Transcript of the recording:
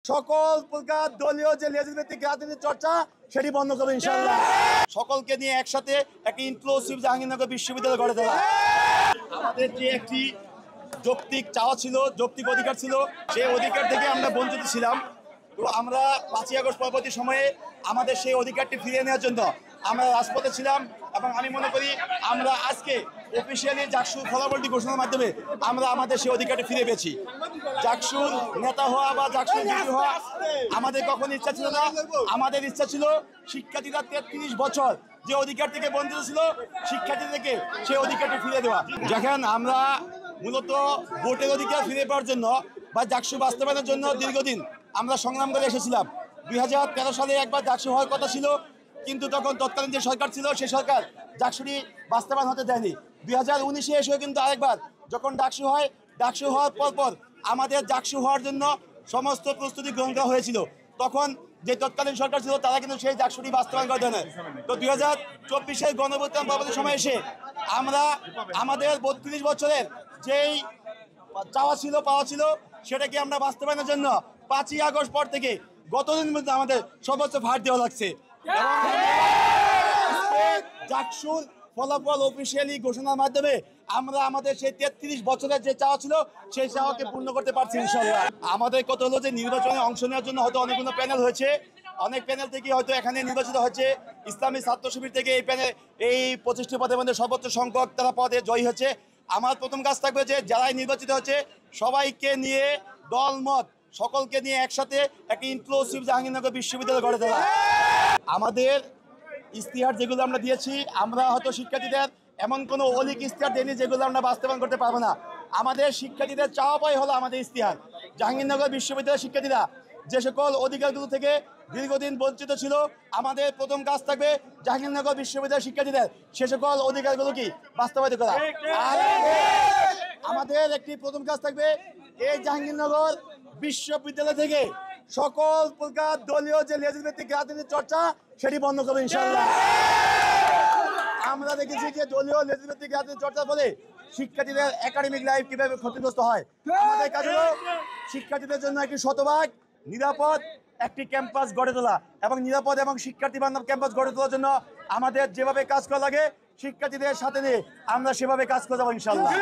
সকল প্রকার দলীয় যে লেজিসলেটিভ রাজনীতির চর্চা সেটি বন্ধ করবে ইনশাআল্লাহ। সকলকে নিয়ে একসাথে একটি ইনক্লুসিভ জাহাঙ্গীরনগর বিশ্ববিদ্যালয় গড়ে তোলা আমাদের যে একটি যৌক্তিক চাওয়া ছিল, যৌক্তিক অধিকার ছিল, সেই অধিকার থেকে আমরা বঞ্চিত ছিলাম। তো আমরা 5ই আগস্ট পরবর্তী সময়ে আমাদের সেই অধিকারটি ফিরিয়ে নেওয়ার জন্য আমরা রাজপথে ছিলাম এবং আমি মনে করি আমরা আজকে অফিসিয়ালি জাকসুর ফলাফলটি ঘোষণার মাধ্যমে আমরা আমাদের সেই অধিকারটি ফিরে পেয়েছি। জাকসুর নেতা হওয়া বা জাকসুর বিজয়ী হওয়া আমাদের কখনো ইচ্ছা ছিল না। আমাদের ইচ্ছা ছিল শিক্ষার্থীরা 33 বছর যে অধিকার থেকে বঞ্চিত ছিল শিক্ষার্থীদেরকে সেই অধিকারটি ফিরে দেওয়া। যখন আমরা মূলত ভোটের অধিকার ফিরে পাওয়ার জন্য বা জাকসু বাস্তবায়নের জন্য দীর্ঘদিন আমরা সংগ্রাম করে এসেছিলাম। 2013 সালে একবার জাকসু হওয়ার কথা ছিল, কিন্তু তখন তৎকালীন যে সরকার ছিল সেই সরকার জাকসুটি বাস্তবায়ন হতে দেয়নি। 2019-এ এসেও কিন্তু আরেকবার যখন ডাকসু হয়, ডাকসু হওয়ার পর আমাদের জাকসু হওয়ার জন্য সমস্ত প্রস্তুতি গ্রহণ করা হয়েছিল। তখন যে তৎকালীন সরকার ছিল তারা কিন্তু সেই জাকসুটি বাস্তবায়ন করে দেয় না। তো 2024-এর গণঅভ্যুত্থান পরবর্তী সময় এসে আমরা আমাদের 32 বছরের যেই চাওয়া ছিল পাওয়া ছিল সেটাকে আমরা বাস্তবায়নের জন্য 5ই আগস্ট পর থেকে গতদিন মধ্যে আমাদের সর্বোচ্চ ফাট দেওয়া লাগছে। জাকসুর ফলাফল অফিসিয়ালি ঘোষণার মাধ্যমে আমরা আমাদের সেই 33 বছরের যে চাওয়া ছিল সেই চাওয়াকে পূর্ণ করতে পারছি ইনশাআল্লাহ। আমাদের কত হলো যে নির্বাচনে অংশ নেওয়ার জন্য হয়তো অনেকগুলো প্যানেল হয়েছে, অনেক প্যানেল থেকে হয়তো এখানে নির্বাচিত হচ্ছে। ইসলামী ছাত্র শিবির থেকে এই প্যানেল এই 25টি পদের মধ্যে সর্বোচ্চ সংখ্যক তারা পদে জয়ী হচ্ছে। আমার প্রথম কাজ থাকবে যে যারাই নির্বাচিত হচ্ছে সবাইকে নিয়ে দলমত সকলকে নিয়ে একসাথে একটি ইনক্লুসিভ জাহাঙ্গীরনগর বিশ্ববিদ্যালয় গড়ে তোলা। আমাদের ইশতেহার যেগুলো আমরা দিয়েছি, আমরা হয়তো শিক্ষার্থীদের এমন কোনো অলিক ইশতেহার দেয়নি যেগুলো আমরা বাস্তবায়ন করতে পারবো না। আমাদের শিক্ষার্থীদের চাওয়া পাই হলো আমাদের ইশতেহার। জাহাঙ্গীরনগর বিশ্ববিদ্যালয়ের শিক্ষার্থীরা যে সকল অধিকারগুলো থেকে দীর্ঘদিন বঞ্চিত ছিল, আমাদের প্রথম কাজ থাকবে জাহাঙ্গীরনগর বিশ্ববিদ্যালয়ের শিক্ষার্থীদের সে সকল অধিকারগুলো কি বাস্তবায়িত করা। আর আমাদের একটি প্রথম কাজ থাকবে এই জাহাঙ্গীরনগর বিশ্ববিদ্যালয় থেকে সকল প্রকার দলীয় যে লেজিসলেটিভ রাজনীতির চর্চা সেটি বন্ধ করবে ইনশাআল্লাহ। আমরা দেখেছি যে দলীয় লেজিসলেটিভ রাজনীতির চর্চার ফলে শিক্ষার্থীদের একাডেমিক লাইফ কিভাবে ক্ষতিগ্রস্ত হয়। আমাদের কাজ হলো শিক্ষার্থীদের জন্য একটি শতভাগ নিরাপদ একটি ক্যাম্পাস গড়ে তোলা এবং নিরাপদ এবং শিক্ষার্থী বান্ধব ক্যাম্পাস গড়ে তোলার জন্য আমাদের যেভাবে কাজ করা লাগে শিক্ষার্থীদের সাথে নিয়ে আমরা সেভাবে কাজ করে যাবো ইনশাআল্লাহ।